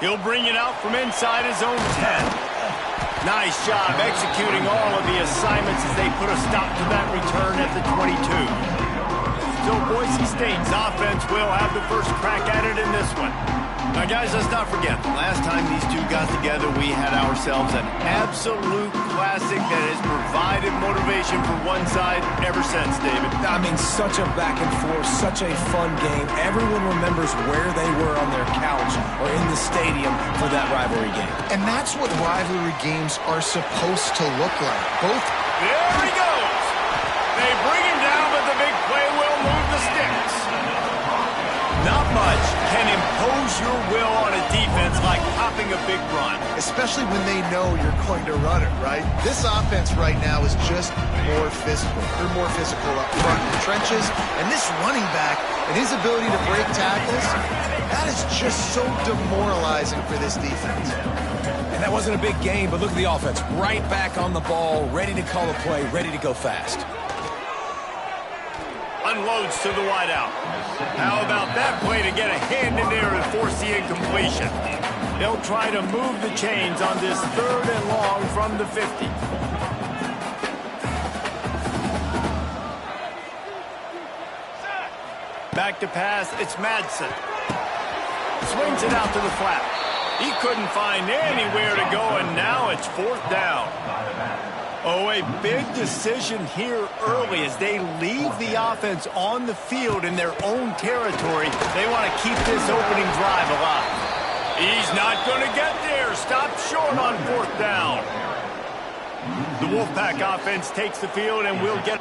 He'll bring it out from inside his own 10. Nice job executing all of the assignments as they put a stop to that return at the 22. So Boise State's offense will have the first crack at it in this one. Now, guys, let's not forget, the last time these two got together, we had ourselves an absolute classic that has provided motivation for one side ever since, David. I mean, such a back and forth, such a fun game. Everyone remembers where they were on their couch or in the stadium for that rivalry game. And that's what rivalry games are supposed to look like. Both. There he goes. They bring him down, but the big play will move the sticks. Not much can impose your will on a defense like popping a big run. Especially when they know you're going to run it, right? This offense right now is just more physical. They're more physical up front in the trenches. And this running back and his ability to break tackles, that is just so demoralizing for this defense. And that wasn't a big game, but look at the offense. Right back on the ball, ready to call a play, ready to go fast. Unloads to the wideout. How about that play to get a hand in there and force the incompletion? They'll try to move the chains on this 3rd and long from the 50. Back to pass, it's Madsen. Swings it out to the flat. He couldn't find anywhere to go, and now it's 4th down. Oh, a big decision here early as they leave the offense on the field in their own territory. They want to keep this opening drive alive. He's not going to get there. Stop short on 4th down. The Wolfpack offense takes the field and will get...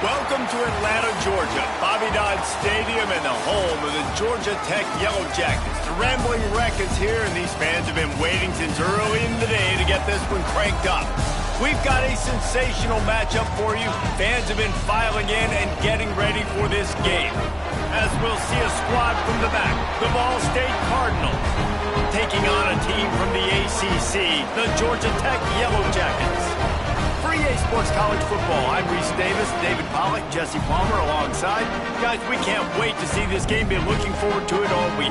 Welcome to Atlanta, Georgia, Bobby Dodd Stadium and the home of the Georgia Tech Yellow Jackets. The Rambling Wreck is here, and these fans have been waiting since early in the day to get this one cranked up. We've got a sensational matchup for you. Fans have been filing in and getting ready for this game. As we'll see a squad from the back, the Ball State Cardinals, taking on a team from the ACC, the Georgia Tech Yellow Jackets. For EA Sports College Football, I'm Reese Davis, David Pollack, Jesse Palmer alongside. Guys, we can't wait to see this game. Been looking forward to it all week.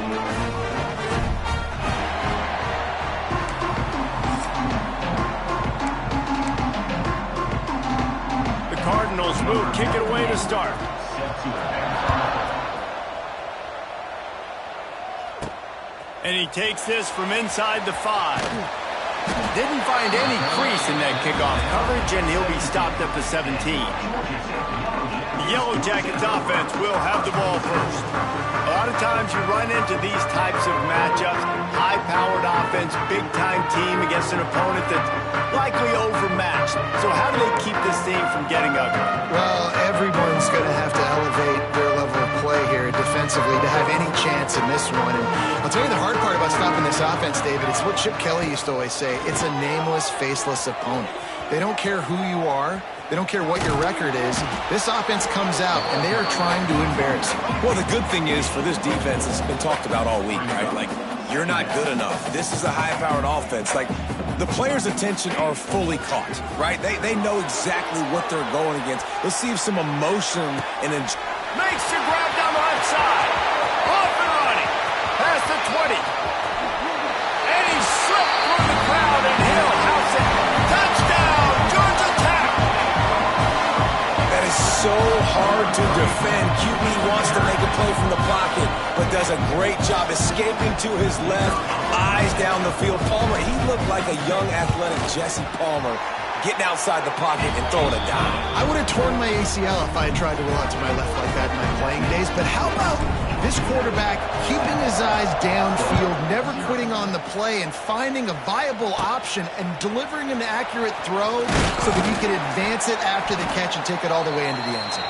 kick it away to start. And he takes this from inside the 5. Didn't find any crease in that kickoff coverage, and he'll be stopped at the 17. The Yellow Jackets offense will have the ball first. A lot of times you run into these types of matchups, high-powered offense, big-time team against an opponent that's likely overmatched. So how do they keep this thing from getting ugly? Well, everyone's going to have to elevate their level of play here defensively to have any chance in this one. And I'll tell you the hard part about stopping this offense, David, it's what Chip Kelly used to always say. It's a nameless, faceless opponent. They don't care who you are. They don't care what your record is. This offense comes out, and they are trying to embarrass you. Well, the good thing is for this defense, it's been talked about all week, right? Like, you're not good enough. This is a high-powered offense. Like, the players' attention are fully caught, right? They know exactly what they're going against. Let's see if some emotion and makes the grab down the left side. Off and running. Past the 20. And he slipped through the crowd, and he'll house it. Touchdown, Georgia Tech. That is so hard to defend. QB wants to make a play from the pocket, but does a great job escaping to his left, eyes down the field. Palmer, he looked like a young, athletic Jesse Palmer, getting outside the pocket and throwing a dime. I would have torn my ACL if I had tried to roll out to my left like that in my playing days, but how about this quarterback keeping his eyes downfield, never quitting on the play, and finding a viable option and delivering an accurate throw so that he can advance it after the catch and take it all the way into the end zone.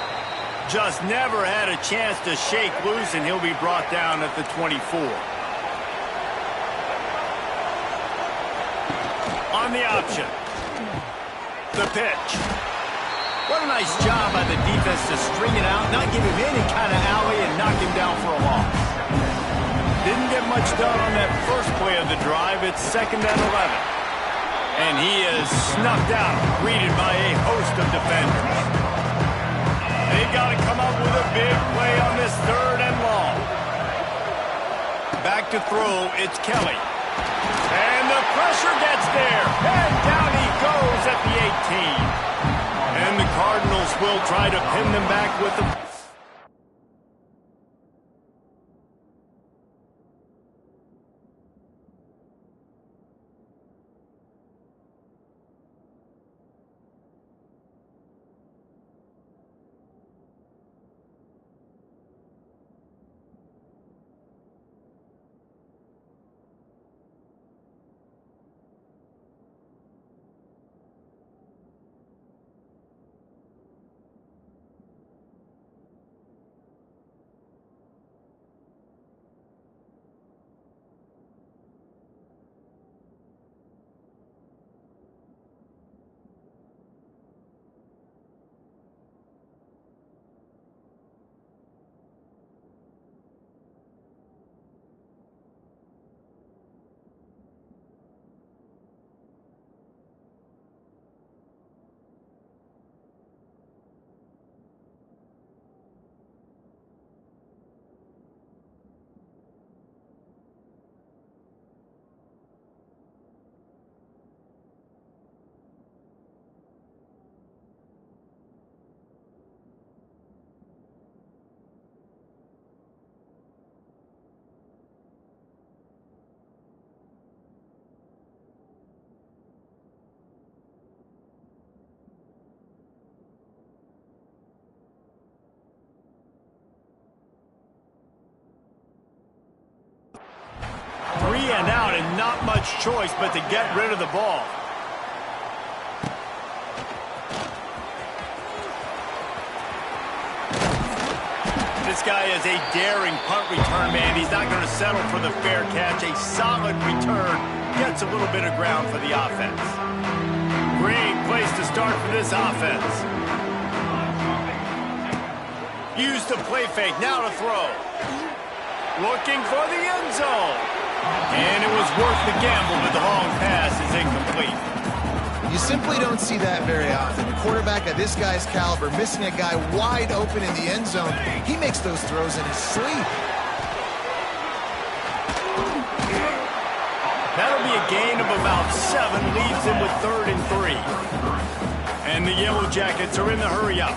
Just never had a chance to shake loose, and he'll be brought down at the 24. On the option. The pitch. What a nice job by the defense to string it out, not give him any kind of alley, and knock him down for a loss. Didn't get much done on that first play of the drive. It's 2nd and 11. And he is snuffed out, greeted by a host of defenders. They've got to come up with a big play on this 3rd and long. Back to throw, it's Kelly. And the pressure gets there. And down he goes at the 18. And the Cardinals will try to pin them back with the... And out, and not much choice but to get rid of the ball. This guy is a daring punt return man. He's not going to settle for the fair catch. A solid return gets a little bit of ground for the offense. Great place to start for this offense. Used to play fake, now to throw. Looking for the end zone. And it was worth the gamble, but the long pass is incomplete. You simply don't see that very often. A quarterback of this guy's caliber missing a guy wide open in the end zone. He makes those throws in his sleep. That'll be a gain of about 7, leaves him with 3rd and 3. And the Yellow Jackets are in the hurry up.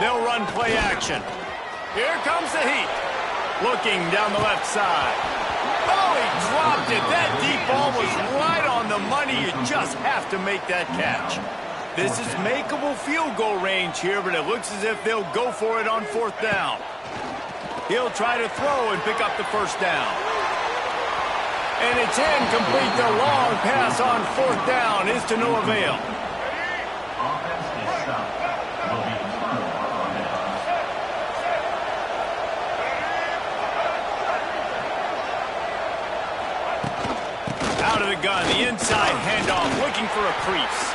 They'll run play action. Here comes the heat. Looking down the left side. Oh, he dropped it. That deep ball was right on the money. You just have to make that catch. This is makeable field goal range here, but it looks as if they'll go for it on 4th down. He'll try to throw and pick up the 1st down. And it's incomplete. The long pass on 4th down is to no avail. Out of the gun, the inside handoff, looking for a crease.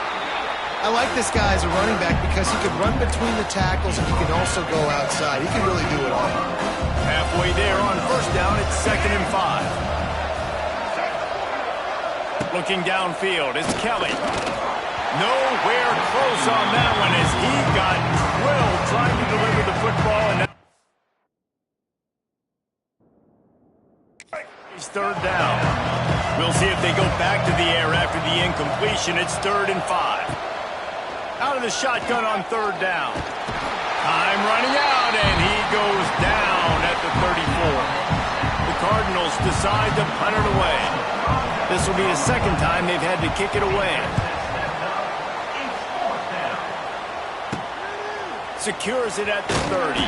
I like this guy as a running back because he can run between the tackles and he can also go outside. He can really do it all. Halfway there on 1st down, it's 2nd and 5. Looking downfield, it's Kelly. Nowhere close on that one as he got drilled trying to deliver the football. And it's 3rd down. We'll see if they go back to the air after the incompletion. It's 3rd and 5. Out of the shotgun on 3rd down. Time running out, and he goes down at the 34. The Cardinals decide to punt it away. This will be the 2nd time they've had to kick it away. Secures it at the 30.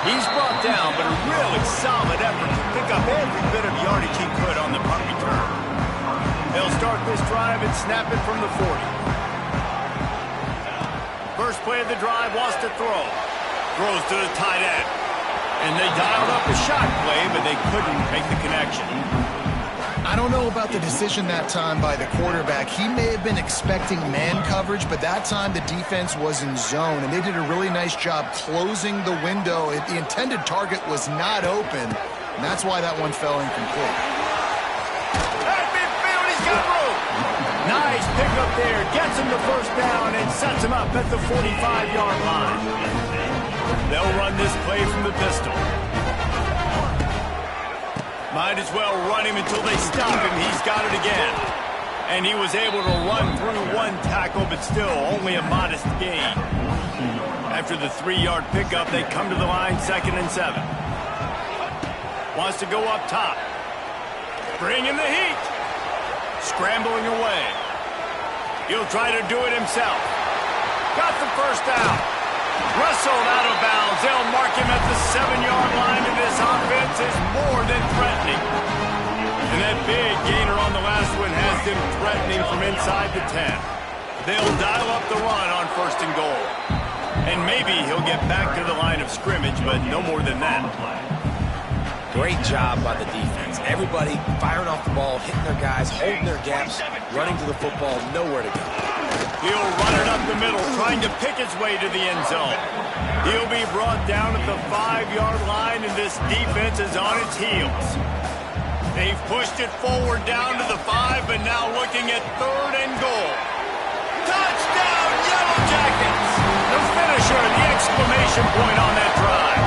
He's brought down, but a really solid effort to pick up every bit of yardage he could on the punt return. They'll start this drive and snap it from the 40. First play of the drive, wants to throw. Throws to the tight end. And they dialed up a shot play, but they couldn't make the connection. I don't know about the decision that time by the quarterback. He may have been expecting man coverage, but that time the defense was in zone, and they did a really nice job closing the window. The intended target was not open, and that's why that one fell incomplete. At midfield, he's got room. Nice pickup there. Gets him the 1st down and sets him up at the 45-yard line. They'll run this play from the pistol. Might as well run him until they stop him. He's got it again. And he was able to run through one tackle, but still only a modest gain. After the 3-yard pickup, they come to the line 2nd and 7. Wants to go up top. Bring in the heat. Scrambling away. He'll try to do it himself. Got the 1st down. Wrestled out of bounds. They'll mark him at the 7-yard line, and this offense is more than threatening. And that big gainer on the last one has them threatening from inside the 10. They'll dial up the run on 1st and goal. And maybe he'll get back to the line of scrimmage, but no more than that. Great job by the defense. Everybody firing off the ball, hitting their guys, holding their gaps, running to the football, nowhere to go. He'll run it up the middle, trying to pick his way to the end zone. He'll be brought down at the 5-yard line, and this defense is on its heels. They've pushed it forward down to the 5, but now looking at 3rd and goal. Touchdown, Yellow Jackets! The finisher, the exclamation point on that drive.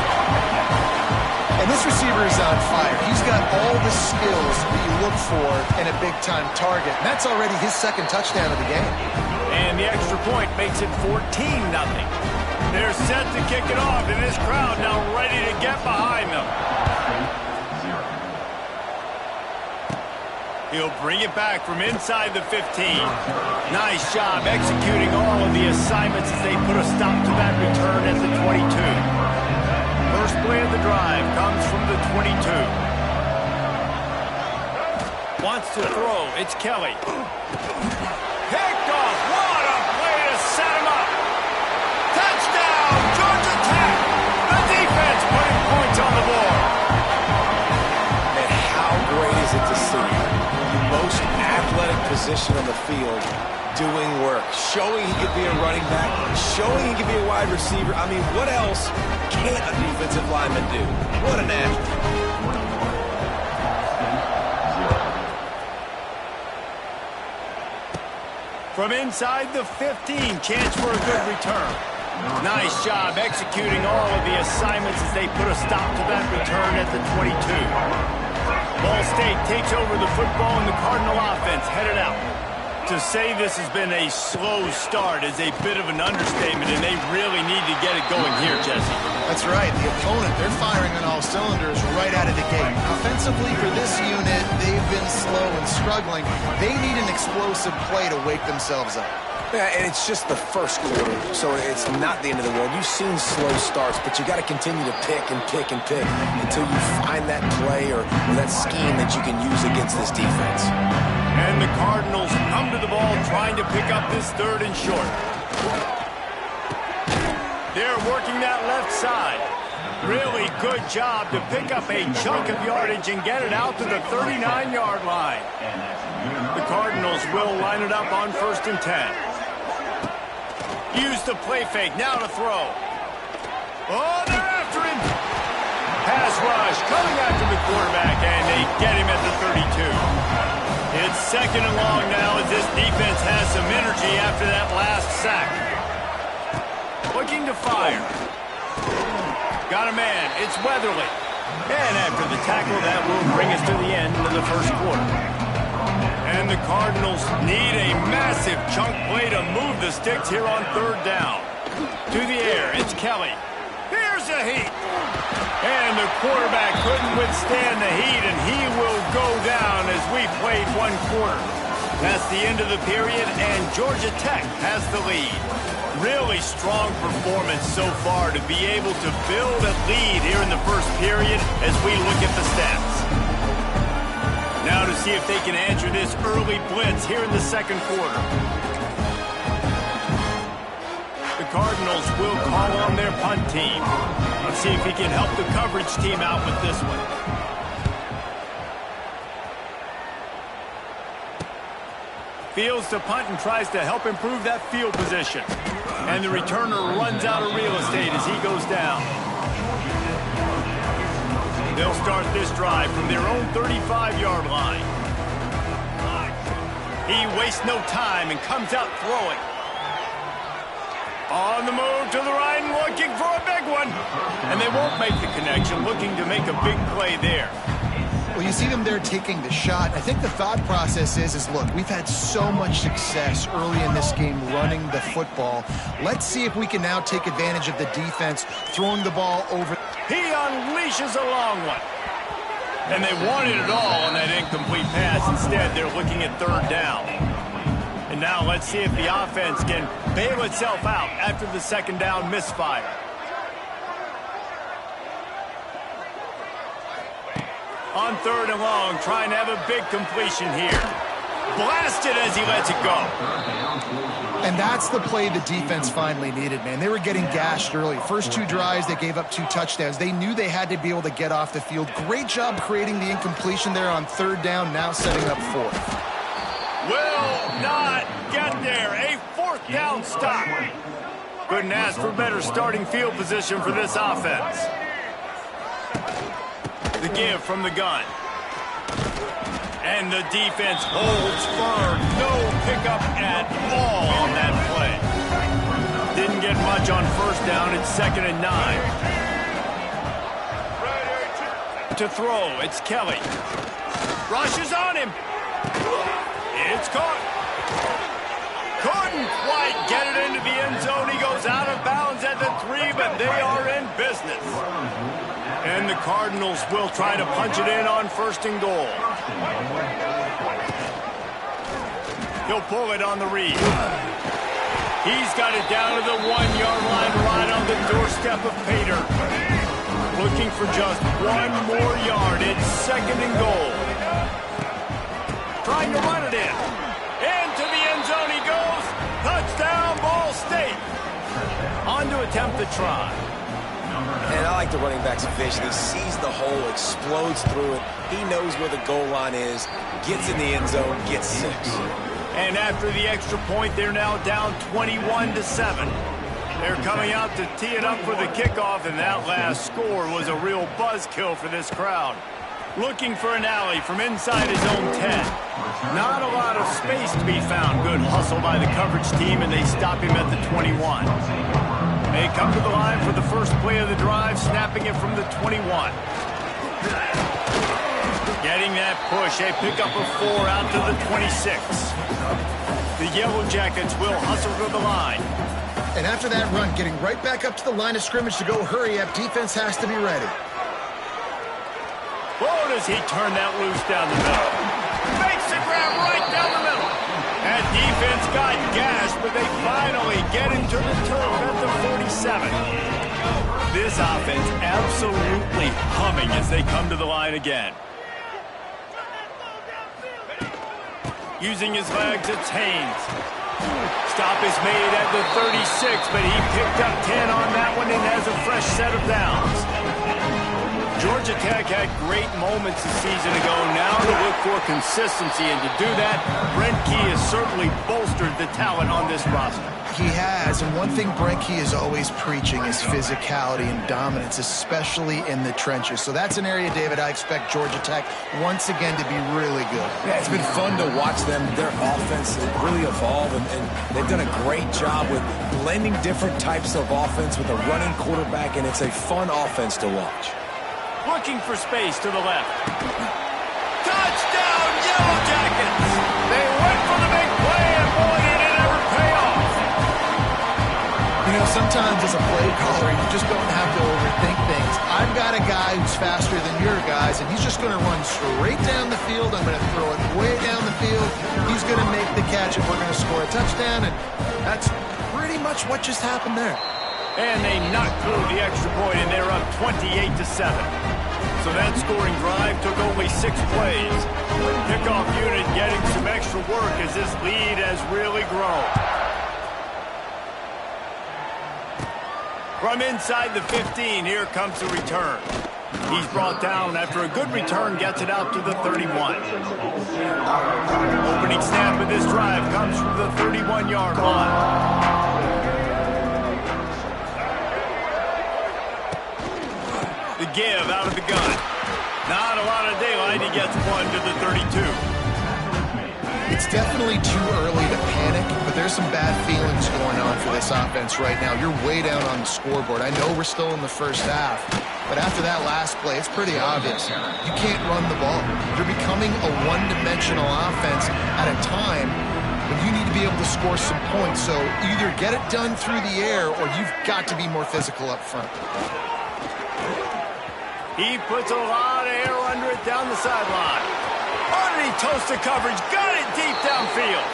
And this receiver is on fire. He's got all the skills that you look for in a big-time target. And that's already his 2nd touchdown of the game. And the extra point makes it 14-0. They're set to kick it off, and this crowd now ready to get behind them. He'll bring it back from inside the 15. Nice job executing all of the assignments as they put a stop to that return at the 22. First play of the drive comes from the 22. Wants to throw. It's Kelly. Picked off. What a play to set him up. Touchdown, Georgia Tech. The defense putting points on the board. And how great is it to see the most athletic position on the field doing work, showing he could be a running back, showing he could be a wide receiver. I mean, what else can't a defensive lineman do? What an athlete. From inside the 15, chance for a good return. Nice job executing all of the assignments as they put a stop to that return at the 22. Ball State takes over the football and the Cardinal offense headed out. To say this has been a slow start is a bit of an understatement, and they really need to get it going here, Jesse. That's right. The opponent, they're firing on all cylinders right out of the gate. Offensively, for this unit, they've been slow and struggling. They need an explosive play to wake themselves up. Yeah, and it's just the first quarter, so it's not the end of the world. You've seen slow starts, but you got to continue to pick and pick and pick until you find that play or that scheme that you can use against this defense. And the Cardinals come to the ball trying to pick up this 3rd and short. They're working that left side. Really good job to pick up a chunk of yardage and get it out to the 39-yard line. The Cardinals will line it up on 1st and 10. Use the play fake, now to throw. Oh, they're after him. Pass rush, coming after the quarterback, and they get him at the 32. It's 2nd and long now as this defense has some energy after that last sack. Looking to fire. Got a man, it's Weatherly. And after the tackle, that will bring us to the end of the 1st quarter. And the Cardinals need a massive chunk play to move the sticks here on 3rd down. To the air, it's Kelly. Here's the heat. And the quarterback couldn't withstand the heat, and he will go down as we played 1 quarter. That's the end of the period, and Georgia Tech has the lead. Really strong performance so far to be able to build a lead here in the 1st period as we look at the stats. Now to see if they can answer this early blitz here in the 2nd quarter. The Cardinals will call on their punt team. Let's see if he can help the coverage team out with this one. Fields to punt and tries to help improve that field position. And the returner runs out of real estate as he goes down. They'll start this drive from their own 35-yard line. He wastes no time and comes out throwing. On the move to the right and looking for a big one. And they won't make the connection, looking to make a big play there. Well, you see them there taking the shot. I think the thought process is look, we've had so much success early in this game running the football. Let's see if we can now take advantage of the defense throwing the ball over. He unleashes a long one. And they wanted it all on that incomplete pass. Instead, they're looking at 3rd down. And now let's see if the offense can bail itself out after the 2nd down misfire. On 3rd and long, trying to have a big completion here. Blasted as he lets it go. And that's the play the defense finally needed, man. They were getting gashed early. First 2 drives, they gave up 2 touchdowns. They knew they had to be able to get off the field. Great job creating the incompletion there on 3rd down, now setting up 4th. Will not get there. A 4th down stop. Couldn't ask for better starting field position for this offense. The give from the gun. And the defense holds firm. No pickup at all on that play. Didn't get much on 1st down. It's 2nd and 9. To throw, it's Kelly. Rushes on him. It's caught. Couldn't quite get it into the end zone. He goes out of bounds at the 3, but they are in business. And the Cardinals will try to punch it in on 1st and goal. He'll pull it on the read. He's got it down to the 1-yard line right on the doorstep of Pater. Looking for just 1 more yard. It's 2nd and goal. Trying to run it in. Into the end zone he goes. Touchdown, Ball State. On to attempt the try. And I like the running back's vision. He sees the hole, explodes through it. He knows where the goal line is, gets in the end zone, gets 6. And after the extra point, they're now down 21-7. They're coming out to tee it up for the kickoff, and that last score was a real buzzkill for this crowd. Looking for an alley from inside his own 10. Not a lot of space to be found. Good hustle by the coverage team, and they stop him at the 21. They come to the line for the first play of the drive, snapping it from the 21. Getting that push, a pickup of 4 out to the 26. The Yellow Jackets will hustle to the line. And after that run, getting right back up to the line of scrimmage to go hurry up, defense has to be ready. Oh, does he turn that loose down the middle. Makes the grab right down the middle. That defense got gashed, but they finally get into the turf at the 47. This offense absolutely humming as they come to the line again. Using his legs, it's Haynes. Stop is made at the 36, but he picked up 10 on that one and has a fresh set of downs. Georgia Tech had great moments a season ago. Now to look for consistency, and to do that, Brent Key has certainly bolstered the talent on this roster. He has, and one thing Brent Key is always preaching is physicality and dominance, especially in the trenches. So that's an area, David, I expect Georgia Tech once again to be really good. Yeah, it's been fun to watch them, their offense really evolve, and they've done a great job with blending different types of offense with a running quarterback, and it's a fun offense to watch. Looking for space to the left. Touchdown, Yellow Jackets! They went for the big play, and boy, did it ever pay off. You know, sometimes as a play caller, you just don't have to overthink things. I've got a guy who's faster than your guys, and he's just going to run straight down the field. I'm going to throw it way down the field. He's going to make the catch, and we're going to score a touchdown, and that's pretty much what just happened there. And they knocked through the extra point, and they're up 28-7. So that scoring drive took only 6 plays. Kickoff unit getting some extra work as this lead has really grown. From inside the 15, here comes the return. He's brought down after a good return, gets it out to the 31. Opening snap of this drive comes from the 31-yard line. The give out of the gun. Not a lot of daylight. He gets one to the 32. It's definitely too early to panic, but there's some bad feelings going on for this offense right now. You're way down on the scoreboard. I know we're still in the first half, but after that last play, it's pretty obvious. You can't run the ball. You're becoming a one-dimensional offense at a time when you need to be able to score some points. So either get it done through the air or you've got to be more physical up front. He puts a lot of air under it down the sideline. Underneath toast the coverage, got it deep downfield.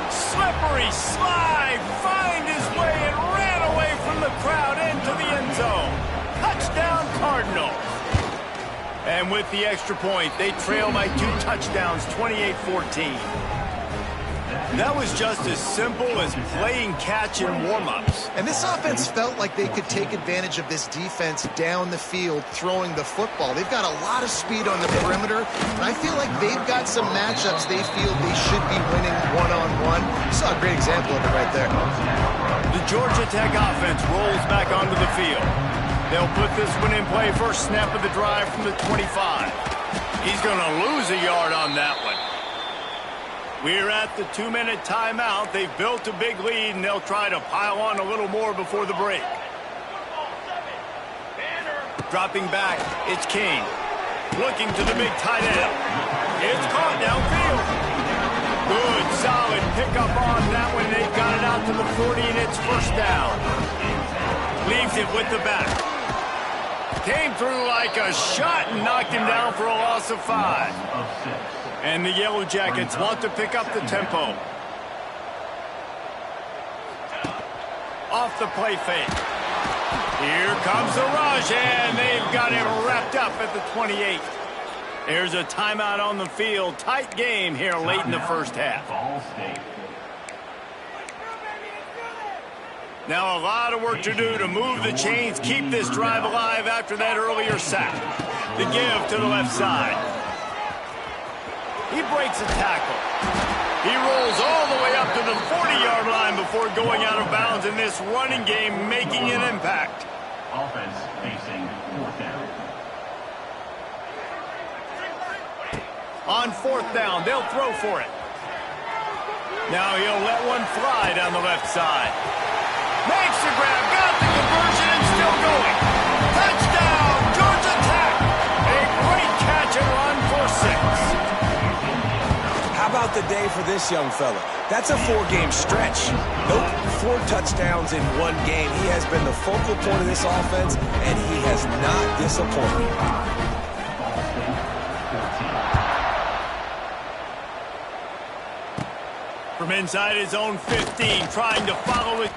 Slippery slide, find his way and ran away from the crowd into the end zone. Touchdown Cardinals. And with the extra point, they trail by 2 touchdowns, 28-14. That was just as simple as playing catch in warm-ups. And this offense felt like they could take advantage of this defense down the field throwing the football. They've got a lot of speed on the perimeter, and I feel like they've got some matchups they feel they should be winning one-on-one. You saw a great example of it right there. The Georgia Tech offense rolls back onto the field. They'll put this one in play first snap of the drive from the 25. He's going to lose a yard on that one. We're at the 2-minute timeout. They've built a big lead, and they'll try to pile on a little more before the break. Dropping back, it's King. Looking to the big tight end. It's caught downfield. Good, solid pickup on that one. They've got it out to the 40, and it's first down. Leaves it with the back. Came through like a shot and knocked him down for a loss of 5. And the Yellow Jackets want to pick up the tempo. Off the play fake. Here comes the rush, and they've got him wrapped up at the 28. There's a timeout on the field. Tight game here late in the first half. Now a lot of work to do to move the chains, keep this drive alive after that earlier sack. The give to the left side. He breaks a tackle. He rolls all the way up to the 40-yard line before going out of bounds in this running game, making an impact. Offense facing 4th down. On 4th down, they'll throw for it. Now he'll let one fly down the left side. Makes the grab, got the conversion, and still going. Touchdown, Georgia Tech. A great catch and run for 6. How about not the day for this young fella. That's a 4-game stretch. Nope, 4 touchdowns in 1 game. He has been the focal point of this offense, and he has not disappointed. From inside his own 15, trying to follow it.